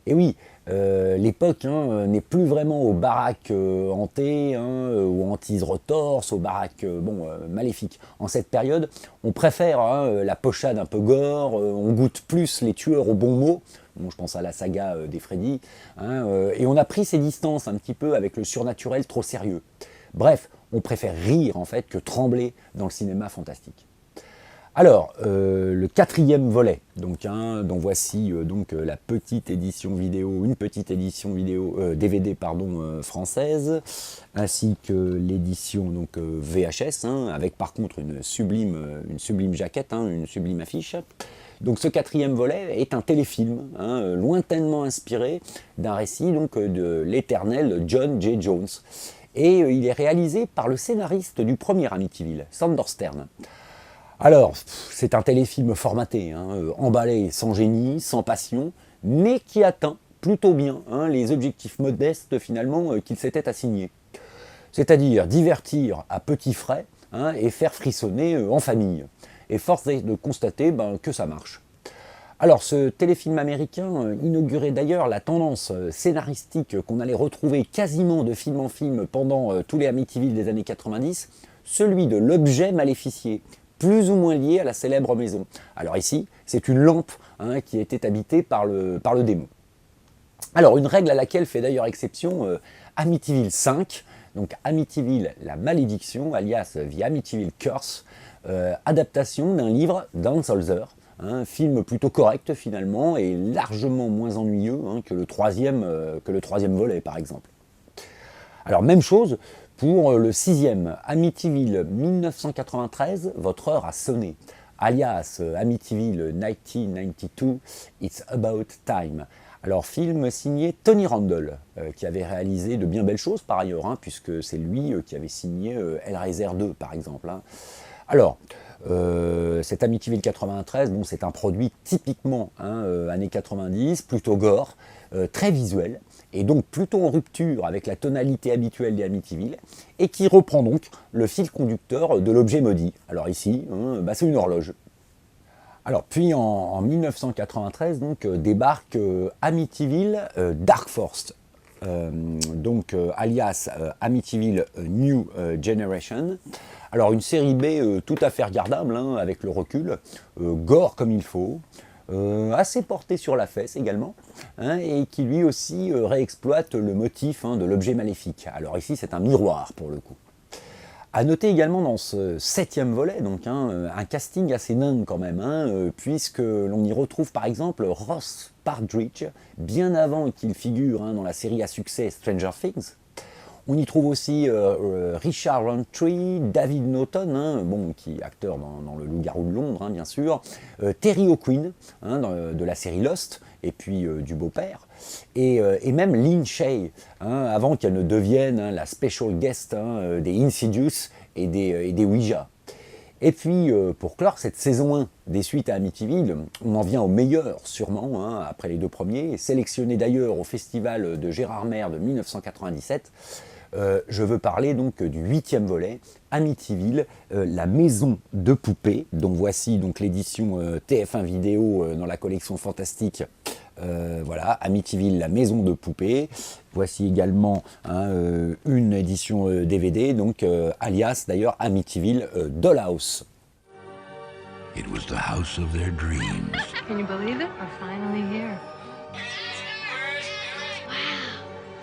Et oui, l'époque n'est plus vraiment aux baraques hantées, aux hantises retorses, aux baraques maléfiques. En cette période, on préfère la pochade un peu gore, on goûte plus les tueurs au bon mot. Bon, je pense à la saga des Freddy, et on a pris ses distances un petit peu avec le surnaturel trop sérieux. Bref, on préfère rire en fait que trembler dans le cinéma fantastique. Alors, le 4e volet, donc, dont voici la petite édition vidéo, une petite édition vidéo DVD française, ainsi que l'édition VHS, avec par contre une sublime jaquette, une sublime affiche. Donc ce 4e volet est un téléfilm, lointainement inspiré d'un récit de l'éternel John J. Jones. Et il est réalisé par le scénariste du premier Amityville, Sander Stern. Alors, c'est un téléfilm formaté, emballé sans génie, sans passion, mais qui atteint plutôt bien les objectifs modestes finalement qu'il s'était assigné. C'est-à-dire divertir à petits frais et faire frissonner en famille. Et force est de constater que ça marche. Alors ce téléfilm américain inaugurait d'ailleurs la tendance scénaristique qu'on allait retrouver quasiment de film en film pendant tous les Amityville des années 90, celui de l'objet maléficié, plus ou moins lié à la célèbre maison. Alors ici, c'est une lampe qui était habitée par le démon. Alors une règle à laquelle fait d'ailleurs exception Amityville 5, donc Amityville la malédiction, alias The Amityville Curse, adaptation d'un livre d'Hans Holzer, un film plutôt correct finalement et largement moins ennuyeux que le troisième volet par exemple. Alors même chose pour le 6e, Amityville 1993, votre heure a sonné. alias Amityville 1992, It's About Time. Alors, film signé Tony Randall, qui avait réalisé de bien belles choses par ailleurs, hein, puisque c'est lui qui avait signé Hellraiser 2, par exemple. Hein. Alors, cet Amityville 93, bon, c'est un produit typiquement années 90, plutôt gore, très visuel, et donc plutôt en rupture avec la tonalité habituelle des Amityville, et qui reprend donc le fil conducteur de l'objet maudit. Alors ici, c'est une horloge. Alors, puis en 1993, donc, débarque Amityville Dark Force, alias Amityville New Generation. Alors, une série B tout à fait regardable, hein, avec le recul, gore comme il faut, assez porté sur la fesse également, hein, et qui lui aussi réexploite le motif de l'objet maléfique. Alors ici, c'est un miroir pour le coup. À noter également dans ce 7e volet, donc un casting assez dingue quand même, puisque l'on y retrouve par exemple Ross Partridge, bien avant qu'il figure dans la série à succès Stranger Things. On y trouve aussi Richard Roundtree, David Naughton, qui est acteur dans Le Loup-garou de Londres, bien sûr, Terry O'Quinn, de la série Lost, et puis du beau-père, et même Lynn Shay, avant qu'elle ne devienne la special guest des Insidious et des Ouija. Et puis, pour clore cette saison 1 des suites à Amityville, on en vient au meilleur, sûrement, après les 2 premiers, sélectionné d'ailleurs au festival de Gérardmer de 1997. Je veux parler donc du 8e volet, Amityville, la maison de poupées, dont voici donc l'édition TF1 vidéo dans la collection fantastique. Voilà, Amityville, la maison de poupées. Voici également une édition DVD, donc alias d'ailleurs Amityville Dollhouse. It was the house of their dreams. Can you believe it? We're finally here.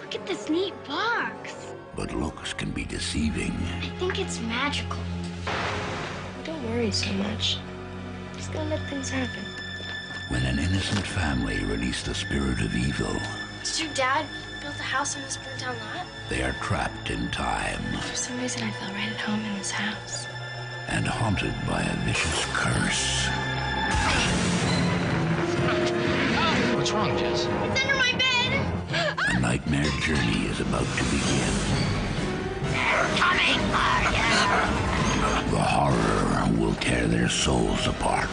Look at this neat box. But looks can be deceiving. I think it's magical. Don't worry so much. Just gotta let things happen. When an innocent family release the spirit of evil, Did your dad build the house on this burnt down lot? they are trapped in time For some reason, I felt right at home in this house. and haunted by a vicious curse. What's wrong, Jess? It's under my bed! A nightmare journey is about to begin. They're coming for you! The horror will tear their souls apart.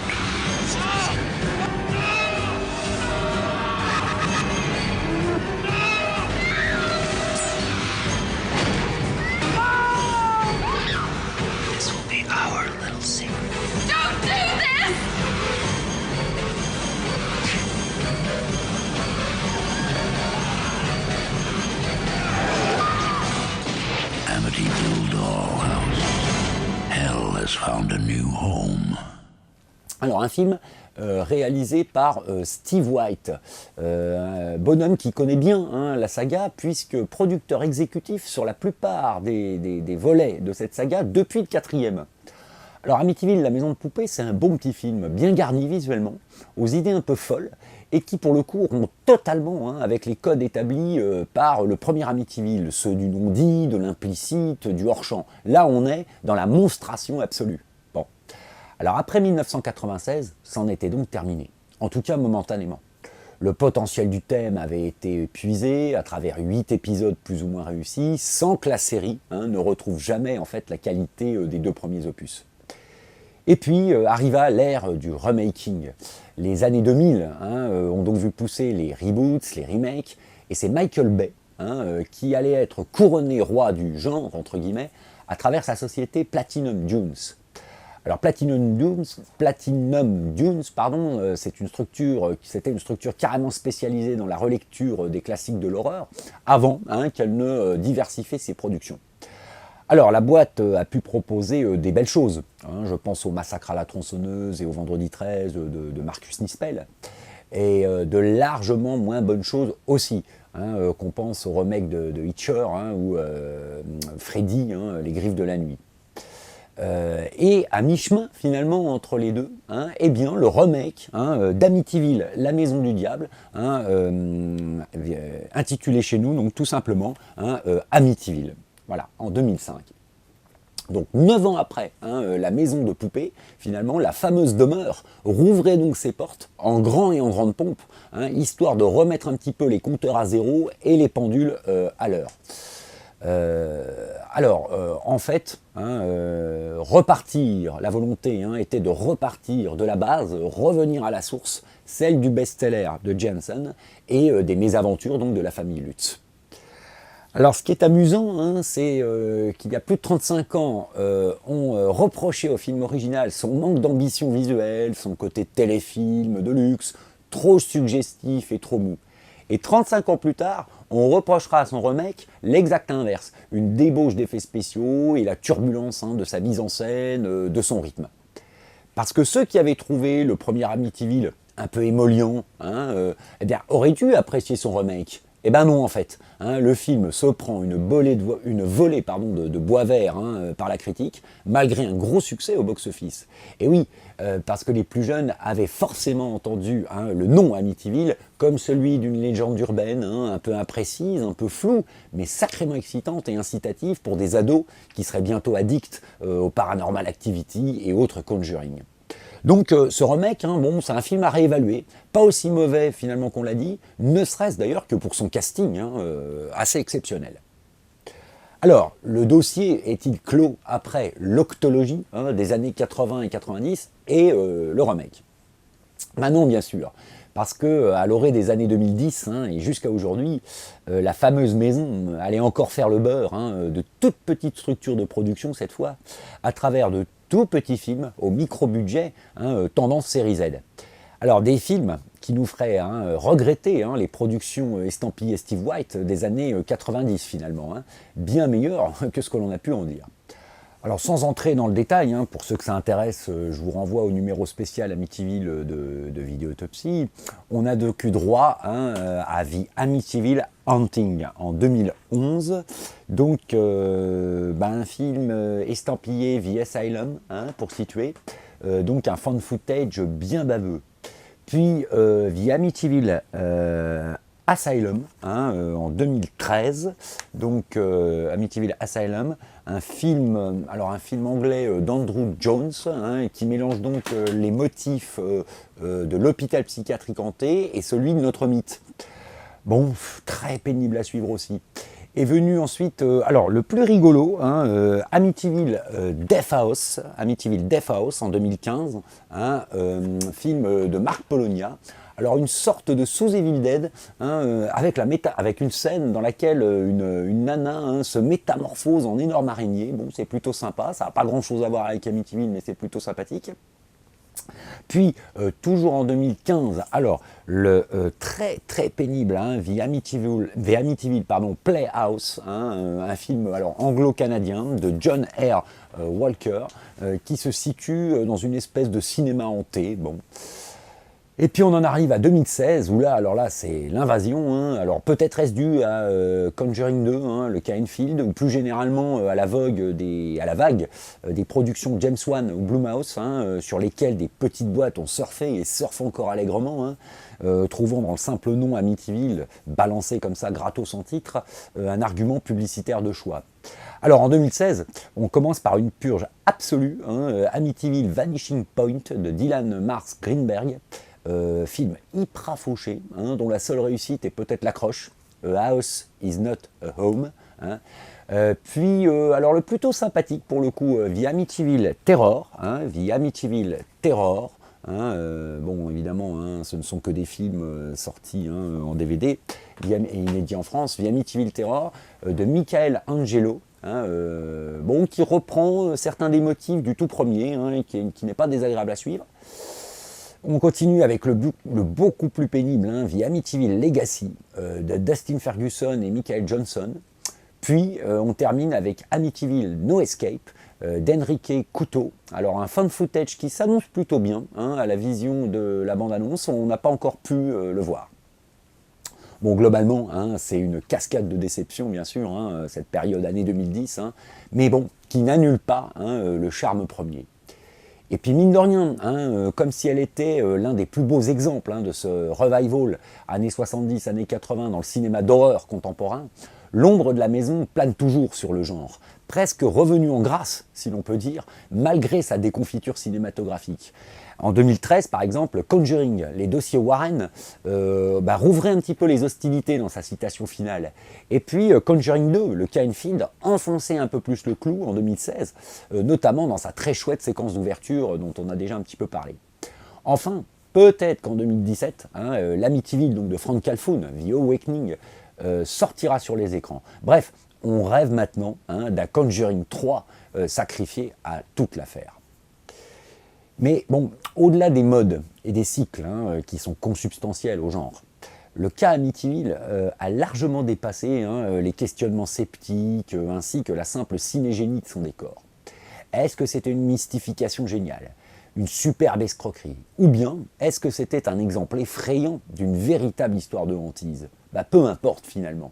This will be our little secret. Don't do this! Amityville Dollhouse. Hell has found a new home. Alors un film réalisé par Steve White, bonhomme qui connaît bien la saga, puisque producteur exécutif sur la plupart des volets de cette saga depuis le 4e. Alors Amityville, la maison de poupées, c'est un bon petit film, bien garni visuellement, aux idées un peu folles, et qui pour le coup rompt totalement avec les codes établis par le premier Amityville, ceux du non-dit, de l'implicite, du hors-champ. Là on est dans la monstration absolue. Bon. Alors après 1996, c'en était donc terminé, en tout cas momentanément. Le potentiel du thème avait été épuisé à travers 8 épisodes plus ou moins réussis, sans que la série ne retrouve jamais en fait la qualité des 2 premiers opus. Et puis arriva l'ère du remaking. Les années 2000 ont donc vu pousser les reboots, les remakes, et c'est Michael Bay qui allait être couronné roi du genre, entre guillemets, à travers sa société Platinum Dunes. Alors Platinum Dunes, c'était une structure carrément spécialisée dans la relecture des classiques de l'horreur, avant qu'elle ne diversifie ses productions. Alors la boîte a pu proposer des belles choses, je pense au Massacre à la tronçonneuse et au Vendredi 13 de Marcus Nispel, et de largement moins bonnes choses aussi, qu'on pense au remake de Hitcher ou Freddy, les Griffes de la nuit. Et à mi-chemin finalement entre les deux, eh bien le remake d'Amityville, la maison du diable, intitulé chez nous donc tout simplement Amityville, voilà, en 2005. Donc 9 ans après, la maison de poupée, finalement, la fameuse demeure, rouvrait donc ses portes en grand et en grande pompe, histoire de remettre un petit peu les compteurs à zéro et les pendules à l'heure. En fait, repartir, la volonté était de repartir de la base, revenir à la source, celle du best-seller de Jensen et des mésaventures donc de la famille Lutz. Alors ce qui est amusant, c'est qu'il y a plus de 35 ans, on reprochait au film original son manque d'ambition visuelle, son côté téléfilm de luxe, trop suggestif et trop mou. Et 35 ans plus tard, on reprochera à son remake l'exact inverse, une débauche d'effets spéciaux et la turbulence de sa mise en scène, de son rythme. Parce que ceux qui avaient trouvé le premier Amityville un peu émollient, auraient dû apprécier son remake. Eh ben non en fait, le film se prend une volée de bois vert par la critique, malgré un gros succès au box-office. Et oui, parce que les plus jeunes avaient forcément entendu le nom Amityville comme celui d'une légende urbaine, un peu imprécise, un peu floue, mais sacrément excitante et incitative pour des ados qui seraient bientôt addicts au Paranormal Activity et autres Conjuring. Donc ce remake, c'est un film à réévaluer, pas aussi mauvais finalement qu'on l'a dit, ne serait-ce d'ailleurs que pour son casting assez exceptionnel. Alors, le dossier est-il clos après l'octologie des années 80 et 90 et le remake? Ben non, bien sûr, parce que à l'orée des années 2010 et jusqu'à aujourd'hui, la fameuse maison allait encore faire le beurre de toutes petites structures de production cette fois, à travers de tout petits films au micro-budget, tendance série Z. Alors des films qui nous feraient regretter les productions estampillées Steve White des années 90 finalement, bien meilleures que ce que l'on a pu en dire. Alors sans entrer dans le détail, pour ceux que ça intéresse, je vous renvoie au numéro spécial Amityville de Vidéotopsie. On a donc eu droit à The Amityville Haunting en 2011, donc un film estampillé The Asylum, pour situer, donc un fan footage bien baveux. Puis The Amityville Asylum en 2013, donc Amityville Asylum, un film anglais d'Andrew Jones qui mélange donc les motifs de l'hôpital psychiatrique hanté et celui de notre mythe. Bon, très pénible à suivre aussi. Est venu ensuite, le plus rigolo, Amityville Death House en 2015, film de Marc Polonia. Alors une sorte de sous Evil Dead, avec une scène dans laquelle une nana se métamorphose en énorme araignée. Bon, c'est plutôt sympa, ça n'a pas grand chose à voir avec Amityville, mais c'est plutôt sympathique. Puis, toujours en 2015, alors, le très très pénible The Amityville Playhouse, un film anglo-canadien de John R. Walker, qui se situe dans une espèce de cinéma hanté. Bon. Et puis on en arrive à 2016, où là c'est l'invasion, alors peut-être est-ce dû à Conjuring 2, le cas Enfield, ou plus généralement à la vague des productions James Wan ou Blumhouse, sur lesquelles des petites boîtes ont surfé et surfent encore allègrement, trouvant dans le simple nom Amityville, balancé comme ça gratos en titre, un argument publicitaire de choix. Alors en 2016, on commence par une purge absolue, Amityville Vanishing Point de Dylan Mars Greenberg, film hyper fauché, dont la seule réussite est peut-être l'accroche, A House is not a home. Puis le plutôt sympathique pour le coup, The Amityville Terror, bon évidemment ce ne sont que des films sortis en DVD et inédits en France. The Amityville Terror de Michael Angelo, qui reprend certains des motifs du tout premier, qui n'est pas désagréable à suivre. On continue avec le beaucoup plus pénible, The Amityville Legacy de Dustin Ferguson et Michael Johnson. Puis on termine avec Amityville No Escape d'Enrique Couto. Alors un fan footage qui s'annonce plutôt bien à la vision de la bande-annonce, on n'a pas encore pu le voir. Bon, globalement, c'est une cascade de déception, bien sûr, cette période année 2010, mais bon, qui n'annule pas le charme premier. Et puis mine de rien, comme si elle était l'un des plus beaux exemples de ce revival années 70, années 80 dans le cinéma d'horreur contemporain, l'ombre de la maison plane toujours sur le genre, presque revenu en grâce, si l'on peut dire, malgré sa déconfiture cinématographique. En 2013, par exemple, Conjuring, les dossiers Warren, rouvraient un petit peu les hostilités dans sa citation finale. Et puis Conjuring 2, le cas Enfield, enfonçait un peu plus le clou en 2016, notamment dans sa très chouette séquence d'ouverture dont on a déjà un petit peu parlé. Enfin, peut-être qu'en 2017, l'Amityville donc de Frank Calhoun, The Awakening, sortira sur les écrans. Bref, on rêve maintenant d'un Conjuring 3 sacrifié à toute l'affaire. Mais bon, au-delà des modes et des cycles qui sont consubstantiels au genre, le cas Amityville a largement dépassé les questionnements sceptiques ainsi que la simple cinégénie de son décor. Est-ce que c'était une mystification géniale, une superbe escroquerie, ou bien est-ce que c'était un exemple effrayant d'une véritable histoire de hantise ? Peu importe finalement.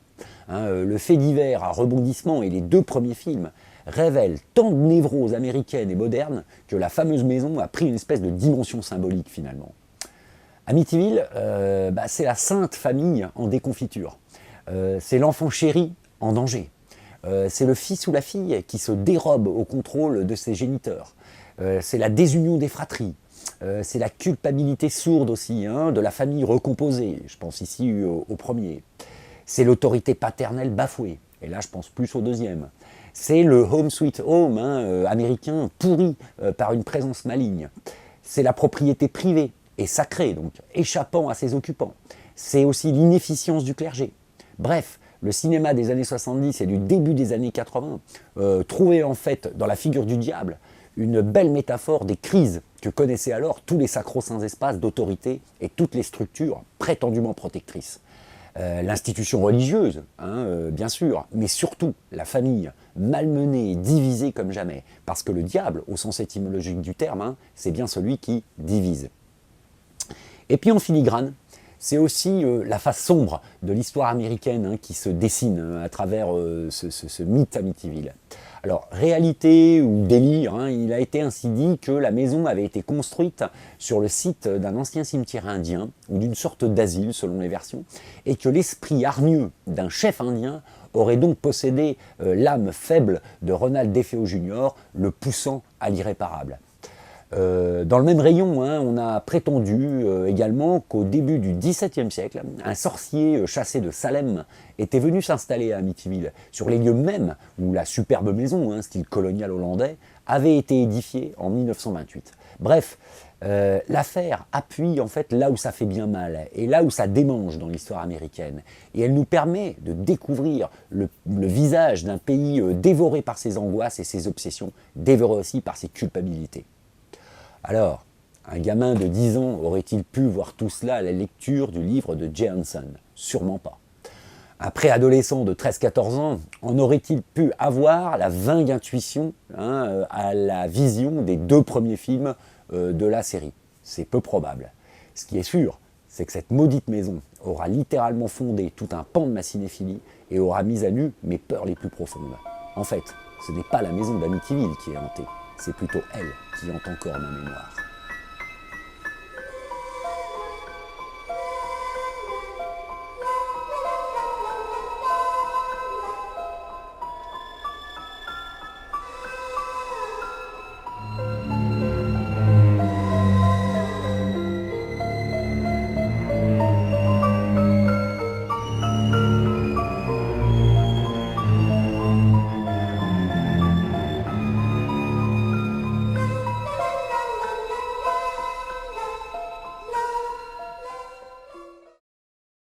Le fait divers à rebondissement et les 2 premiers films révèle tant de névroses américaines et modernes que la fameuse maison a pris une espèce de dimension symbolique finalement. Amityville, c'est la sainte famille en déconfiture. C'est l'enfant chéri en danger. C'est le fils ou la fille qui se dérobe au contrôle de ses géniteurs. C'est la désunion des fratries. C'est la culpabilité sourde aussi de la famille recomposée. Je pense ici au premier. C'est l'autorité paternelle bafouée. Et là, je pense plus au deuxième. C'est le home sweet home américain pourri par une présence maligne. C'est la propriété privée et sacrée, donc échappant à ses occupants. C'est aussi l'inefficience du clergé. Bref, le cinéma des années 70 et du début des années 80 trouvait en fait dans la figure du diable une belle métaphore des crises que connaissaient alors tous les sacro-saints espaces d'autorité et toutes les structures prétendument protectrices. L'institution religieuse, bien sûr, mais surtout la famille, malmenée et divisée comme jamais. Parce que le diable, au sens étymologique du terme, c'est bien celui qui divise. Et puis en filigrane, c'est aussi la face sombre de l'histoire américaine qui se dessine à travers ce mythe Amityville. Alors, réalité ou délire, il a été ainsi dit que la maison avait été construite sur le site d'un ancien cimetière indien, ou d'une sorte d'asile selon les versions, et que l'esprit hargneux d'un chef indien aurait donc possédé l'âme faible de Ronald DeFeo Jr., le poussant à l'irréparable. Dans le même rayon, on a prétendu également qu'au début du XVIIe siècle, un sorcier chassé de Salem était venu s'installer à Amityville, sur les lieux mêmes où la superbe maison, style colonial hollandais, avait été édifiée en 1928. Bref, l'affaire appuie en fait là où ça fait bien mal, et là où ça démange dans l'histoire américaine. Et elle nous permet de découvrir le visage d'un pays dévoré par ses angoisses et ses obsessions, dévoré aussi par ses culpabilités. Alors, un gamin de 10 ans aurait-il pu voir tout cela à la lecture du livre de Jay Hanson ? Sûrement pas. Un préadolescent de 13-14 ans en aurait-il pu avoir la vague intuition à la vision des 2 premiers films de la série ? C'est peu probable. Ce qui est sûr, c'est que cette maudite maison aura littéralement fondé tout un pan de ma cinéphilie et aura mis à nu mes peurs les plus profondes. En fait, ce n'est pas la maison d'Amityville qui est hantée. C'est plutôt elle qui hante encore ma mémoire.